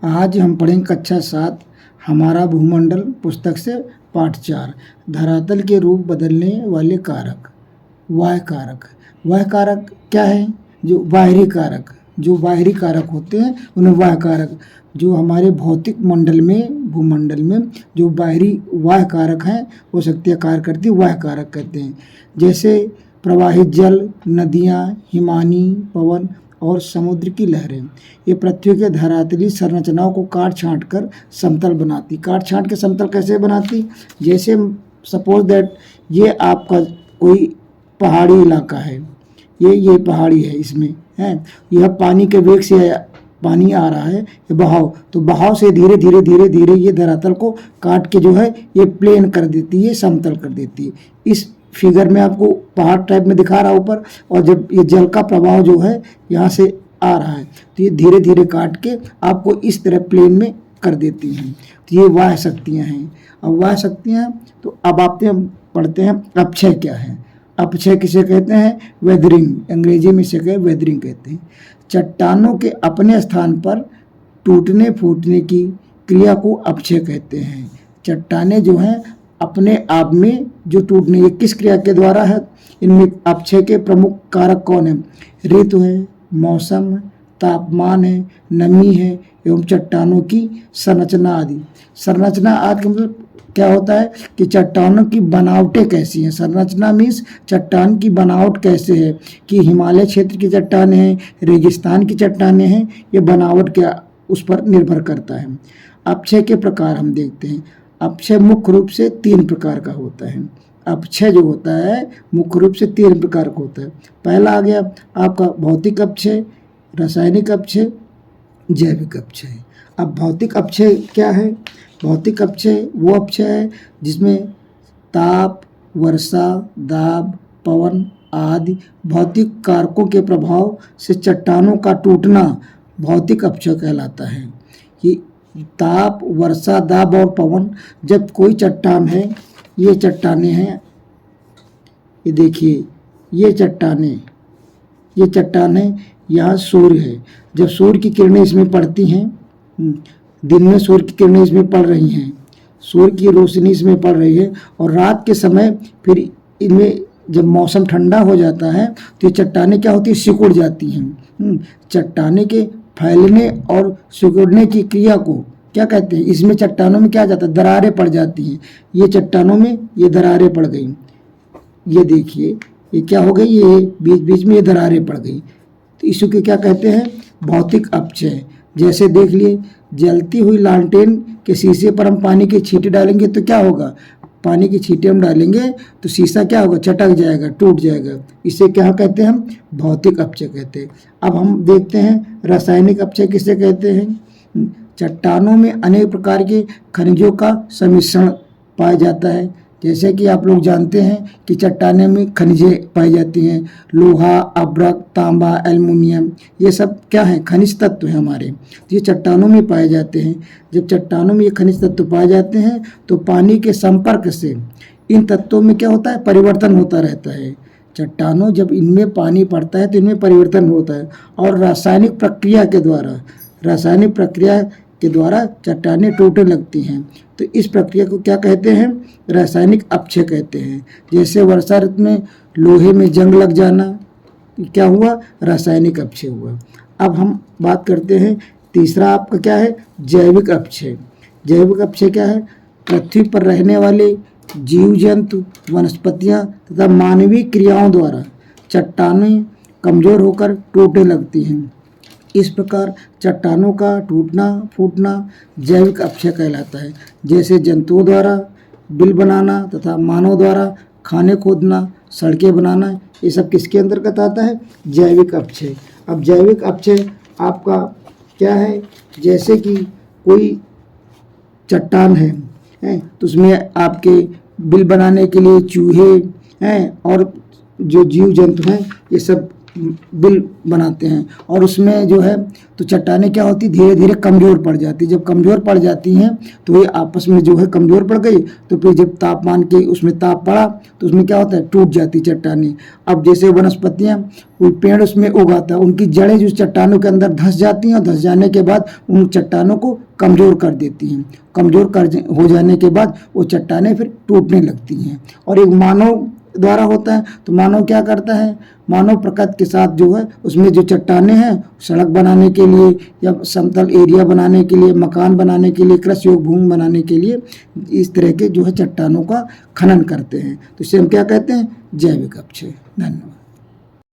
आज हम पढ़ेंगे कक्षा 7 हमारा भूमंडल पुस्तक से पाठ 4 धरातल के रूप बदलने वाले कारक। वाह्य कारक, वाह्य कारक क्या है? जो बाहरी कारक, जो बाहरी कारक होते हैं उन्हें वाह्य कारक, जो हमारे भौतिक मंडल में भूमंडल में जो बाहरी वाह्य कारक हैं वो शक्तियाँ कार्य करती वाह्य कारक कहते हैं। जैसे प्रवाहित जल, नदियाँ, हिमानी पवन और समुद्र की लहरें। ये पृथ्वी के धरातली संरचनाओं को काट छांट कर समतल बनाती। काट छांट के समतल कैसे बनाती? जैसे सपोज दैट ये आपका कोई पहाड़ी इलाका है, ये पहाड़ी है, इसमें है यह पानी के वेग से पानी आ रहा है, ये बहाव, तो बहाव से धीरे धीरे धीरे धीरे ये धरातल को काट के जो है ये प्लेन कर देती है, समतल कर देती है। इस फिगर में आपको पहाड़ टाइप में दिखा रहा है ऊपर, और जब ये जल का प्रवाह जो है यहाँ से आ रहा है तो ये धीरे धीरे काट के आपको इस तरह प्लेन में कर देती हैं। तो ये वाह्य शक्तियाँ हैं। अब वाह्य शक्तियाँ, तो अब आप पढ़ते हैं अपक्षय क्या है। अपक्षय किसे कहते हैं? वेदरिंग, अंग्रेजी में इसे कहे वेदरिंग कहते हैं। चट्टानों के अपने स्थान पर टूटने फूटने की क्रिया को अपक्षय कहते हैं। चट्टानें जो हैं अपने आप में जो टूटने, ये किस क्रिया के द्वारा है? इनमें अपक्षय के प्रमुख कारक कौन है? ऋतु है, मौसम, तापमान है, नमी है एवं चट्टानों की संरचना आदि। संरचना आदि मतलब क्या होता है कि चट्टानों की बनावटें कैसी हैं। संरचना मीन्स चट्टान की बनावट कैसे है, कि हिमालय क्षेत्र की चट्टानें हैं, रेगिस्तान की चट्टानें हैं, ये बनावट क्या उस पर निर्भर करता है। अपक्षय के प्रकार हम देखते हैं। अपक्षय मुख्य रूप से 3 प्रकार का होता है। अपक्षय जो होता है मुख्य रूप से 3 प्रकार का होता है। पहला आ गया आपका भौतिक अपक्षय, रासायनिक अपक्षय, जैविक अपक्षय। अब भौतिक अपक्षय क्या है? भौतिक अपक्षय वो अपक्षय है जिसमें ताप, वर्षा, दाब, पवन आदि भौतिक कारकों के प्रभाव से चट्टानों का टूटना भौतिक अपक्षय कहलाता है। ये ताप, वर्षा, दाब और पवन, जब कोई चट्टान है, ये चट्टानें हैं, ये देखिए ये चट्टान है, यहाँ सूर्य है। जब सूर्य की किरणें इसमें पड़ती हैं, दिन में सूर्य की किरणें इसमें पड़ रही हैं, सूर्य की रोशनी इसमें पड़ रही है, और रात के समय फिर इनमें जब मौसम ठंडा हो जाता है तो ये चट्टानें क्या होती है? सिकुड़ जाती हैं। चट्टानें के फैलने और सिकुड़ने की क्रिया को क्या कहते हैं? इसमें चट्टानों में क्या जाता है? दरारें पड़ जाती हैं। ये चट्टानों में ये दरारें पड़ गई, ये देखिए ये क्या हो गई? ये बीच बीच में ये दरारें पड़ गई, तो इसको क्या कहते हैं? भौतिक अपक्षय। जैसे देख लिए, जलती हुई लालटेन के शीशे पर हम पानी की छींटे डालेंगे तो क्या होगा? पानी की छींटे हम डालेंगे तो शीशा क्या होगा? चटक जाएगा, टूट जाएगा। इसे क्या कहते हैं हम? भौतिक अपक्षय कहते हैं। अब हम देखते हैं रासायनिक अपक्षय किसे कहते हैं। चट्टानों में अनेक प्रकार के खनिजों का सम्मिश्रण पाया जाता है। जैसे कि आप लोग जानते हैं कि चट्टानों में खनिजें पाई जाती हैं, लोहा, अब्रक, तांबा, एल्युमिनियम, ये सब क्या है? खनिज तत्व हैं हमारे, तो ये चट्टानों में पाए जाते हैं। जब चट्टानों में ये खनिज तत्व पाए जाते हैं तो पानी के संपर्क से इन तत्वों में क्या होता है? परिवर्तन होता रहता है। चट्टानों जब इनमें पानी पड़ता है तो इनमें परिवर्तन होता है, और रासायनिक प्रक्रिया के द्वारा चट्टानें टूटने लगती हैं। तो इस प्रक्रिया को क्या कहते हैं? रासायनिक अपक्षय कहते हैं। जैसे वर्षा ऋतु में लोहे में जंग लग जाना, क्या हुआ? रासायनिक अपक्षय हुआ। अब हम बात करते हैं तीसरा आपका क्या है? जैविक अपक्षय। जैविक अपक्षय क्या है? पृथ्वी पर रहने वाले जीव जंतु, वनस्पतियाँ तथा मानवीय क्रियाओं द्वारा चट्टानें कमज़ोर होकर टूटने लगती हैं। इस प्रकार चट्टानों का टूटना फूटना जैविक अपक्षय कहलाता है। जैसे जंतुओं द्वारा बिल बनाना तथा मानव द्वारा खाने खोदना, सड़कें बनाना, ये सब किसके अंतर्गत आता है? जैविक अपक्षय। अब जैविक अपक्षय आपका क्या है? जैसे कि कोई चट्टान है तो उसमें आपके बिल बनाने के लिए चूहे हैं और जो जीव जंतु हैं ये सब बिल बनाते हैं और उसमें जो है तो चट्टानें क्या होती धीरे धीरे कमज़ोर पड़ जाती। जब कमज़ोर पड़ जाती हैं तो ये आपस में जो है कमज़ोर पड़ गई, तो फिर जब तापमान के उसमें ताप पड़ा तो उसमें क्या होता है टूट जाती चट्टानें। अब जैसे वनस्पतियाँ कोई पेड़ उसमें उगाता है, उनकी जड़ें जो चट्टानों के अंदर धंस जाती हैं और धंस जाने के बाद उन चट्टानों को कमज़ोर कर देती हैं। कमज़ोर कर हो जाने के बाद वो चट्टानें फिर टूटने लगती हैं। और एक मानव द्वारा होता है, तो मानव क्या करता है, मानव प्रकृति के साथ जो है उसमें जो चट्टानें हैं सड़क बनाने के लिए या समतल एरिया बनाने के लिए, मकान बनाने के लिए, कृषि योग्य भूमि बनाने के लिए इस तरह के जो है चट्टानों का खनन करते हैं। तो इसे हम क्या कहते हैं, जैविक अपक्षय। धन्यवाद।